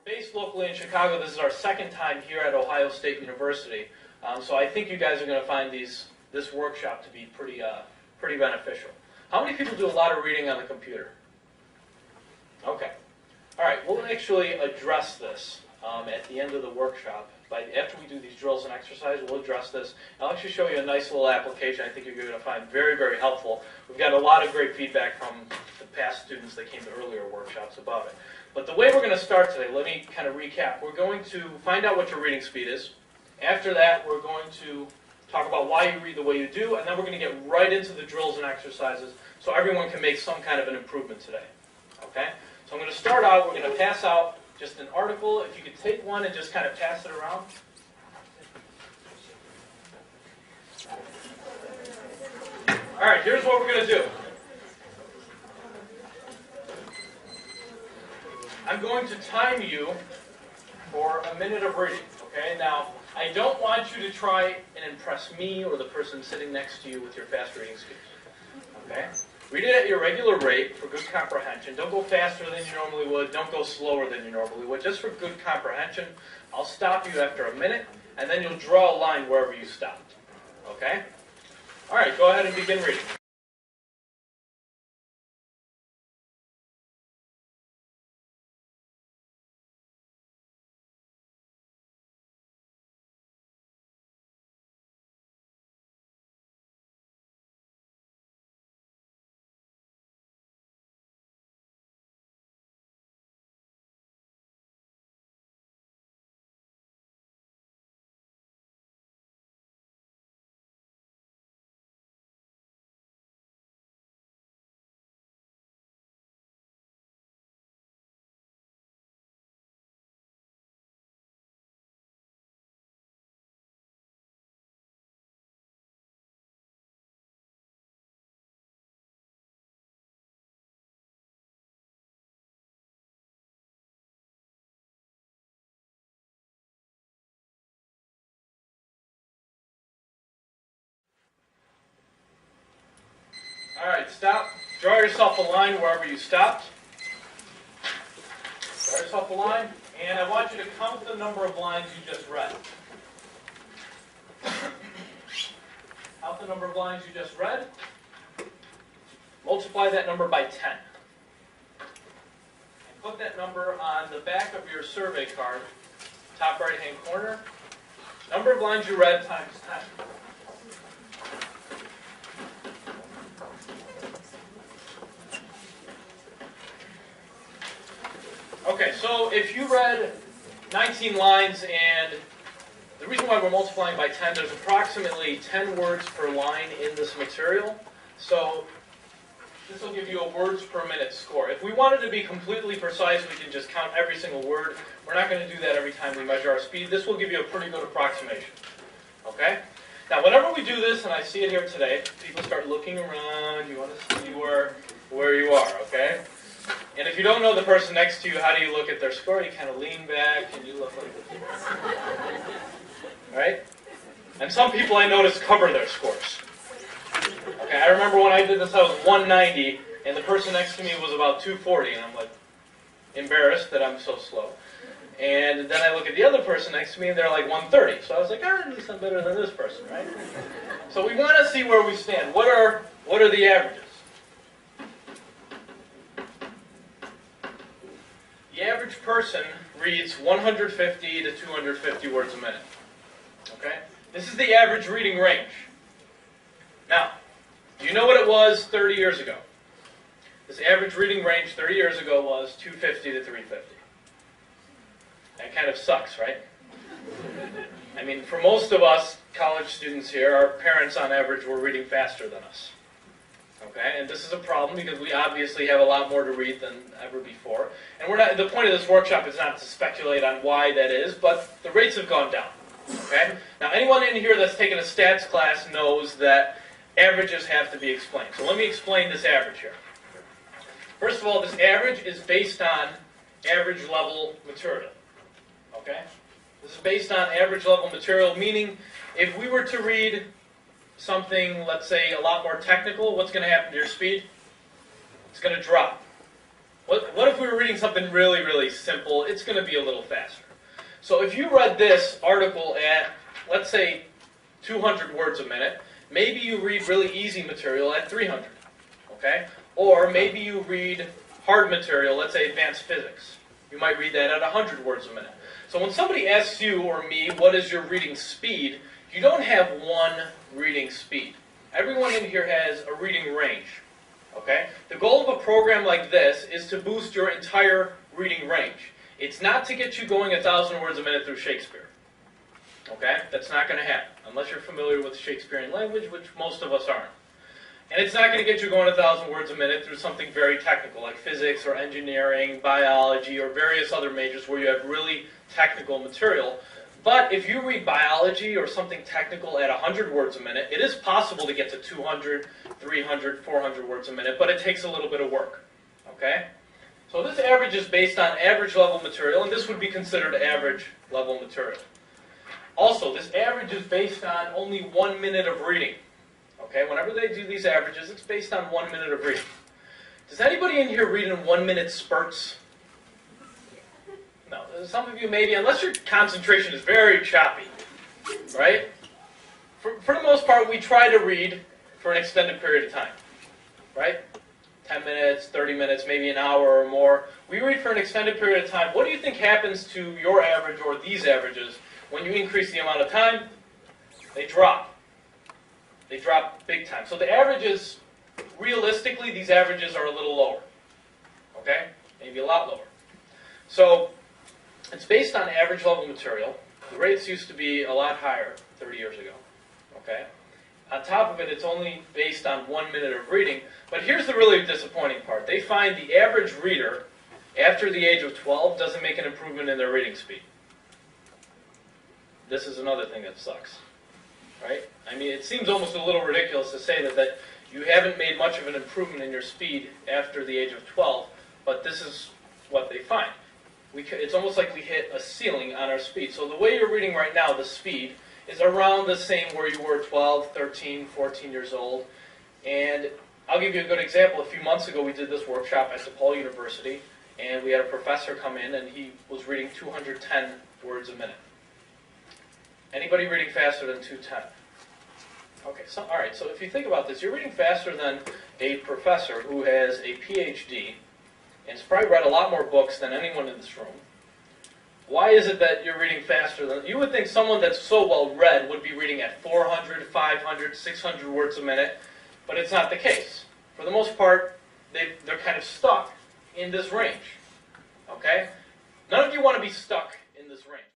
based locally in Chicago. This is our second time here at Ohio State University. So I think you guys are going to find this workshop to be pretty beneficial. How many people do a lot of reading on the computer? Okay. All right, we'll actually address this at the end of the workshop. After we do these drills and exercises, we'll address this. I'll actually show you a nice little application I think you're going to find very, very helpful. We've got a lot of great feedback from the past students that came to earlier workshops about it. But the way we're going to start today, let me kind of recap. We're going to find out what your reading speed is. After that, we're going to talk about why you read the way you do, and then we're going to get right into the drills and exercises so everyone can make some kind of an improvement today. Okay? So I'm going to start out, we're going to pass out just an article. If you could take one and just kind of pass it around. All right, here's what we're going to do. I'm going to time you for a minute of reading. Okay? Now, I don't want you to try and impress me or the person sitting next to you with your fast reading speed. Okay? Read it at your regular rate for good comprehension. Don't go faster than you normally would. Don't go slower than you normally would. Just for good comprehension. I'll stop you after a minute, and then you'll draw a line wherever you stopped. Okay? All right, go ahead and begin reading. All right, stop. Draw yourself a line wherever you stopped. Draw yourself a line, and I want you to count the number of lines you just read. Count the number of lines you just read. Multiply that number by 10. And put that number on the back of your survey card, top right-hand corner. Number of lines you read times 10. Okay, so if you read 19 lines, and the reason why we're multiplying by 10, there's approximately 10 words per line in this material. So this will give you a words per minute score. If we wanted to be completely precise, we can just count every single word. We're not going to do that every time we measure our speed. This will give you a pretty good approximation. Okay? Now, whenever we do this, and I see it here today, people start looking around. You want to see where you are, okay? And if you don't know the person next to you, how do you look at their score? You kind of lean back and you look like this. Right? And some people I notice cover their scores. Okay, I remember when I did this, I was 190, and the person next to me was about 240, and I'm like embarrassed that I'm so slow. And then I look at the other person next to me, and they're like 130. So I was like, at least I'm better than this person, right? So we want to see where we stand. What are the averages? The average person reads 150 to 250 words a minute. Okay? This is the average reading range. Now, do you know what it was 30 years ago? This average reading range 30 years ago was 250 to 350. That kind of sucks, right? I mean, for most of us college students here, our parents on average were reading faster than us. Okay, and this is a problem because we obviously have a lot more to read than ever before. And the point of this workshop is not to speculate on why that is, but the rates have gone down. Okay? Now, anyone in here that's taken a stats class knows that averages have to be explained. So let me explain this average here. First of all, this average is based on average level material. Okay? This is based on average level material, meaning if we were to read something, let's say, a lot more technical, what's going to happen to your speed? It's going to drop. What if we were reading something really, really simple? It's going to be a little faster. So if you read this article at, let's say, 200 words a minute, maybe you read really easy material at 300, okay? Or maybe you read hard material, let's say advanced physics. You might read that at 100 words a minute. So when somebody asks you or me, what is your reading speed, you don't have one reading speed. Everyone in here has a reading range, okay? The goal of a program like this is to boost your entire reading range. It's not to get you going 1,000 words a minute through Shakespeare. Okay? That's not going to happen, unless you're familiar with Shakespearean language, which most of us aren't. And it's not going to get you going 1,000 words a minute through something very technical, like physics or engineering, biology, or various other majors where you have really technical material. But if you read biology or something technical at 100 words a minute, it is possible to get to 200, 300, 400 words a minute, but it takes a little bit of work. Okay? So this average is based on average level material, and this would be considered average level material. Also, this average is based on only 1 minute of reading. Okay, whenever they do these averages, it's based on 1 minute of reading. Does anybody in here read in 1 minute spurts? No, some of you maybe, unless your concentration is very choppy, right? For the most part, we try to read for an extended period of time, right? 10 minutes, 30 minutes, maybe an hour or more. We read for an extended period of time. What do you think happens to your average or these averages when you increase the amount of time? They drop. They drop big time. So the averages, realistically, these averages are a little lower. Okay? Maybe a lot lower. So it's based on average level material. The rates used to be a lot higher 30 years ago. Okay? On top of it, it's only based on 1 minute of reading. But here's the really disappointing part. They find the average reader after the age of 12 doesn't make an improvement in their reading speed. This is another thing that sucks. Right? I mean, it seems almost a little ridiculous to say that you haven't made much of an improvement in your speed after the age of 12, but this is what they find. It's almost like we hit a ceiling on our speed. So the way you're reading right now, the speed, is around the same where you were 12, 13, 14 years old. And I'll give you a good example. A few months ago, we did this workshop at DePaul University, and we had a professor come in, and he was reading 210 words a minute. Anybody reading faster than 210? Okay, so all right, so if you think about this, you're reading faster than a professor who has a PhD and has probably read a lot more books than anyone in this room. Why is it that you're reading faster than... You would think someone that's so well read would be reading at 400, 500, 600 words a minute, but it's not the case. For the most part, they're kind of stuck in this range. Okay? None of you want to be stuck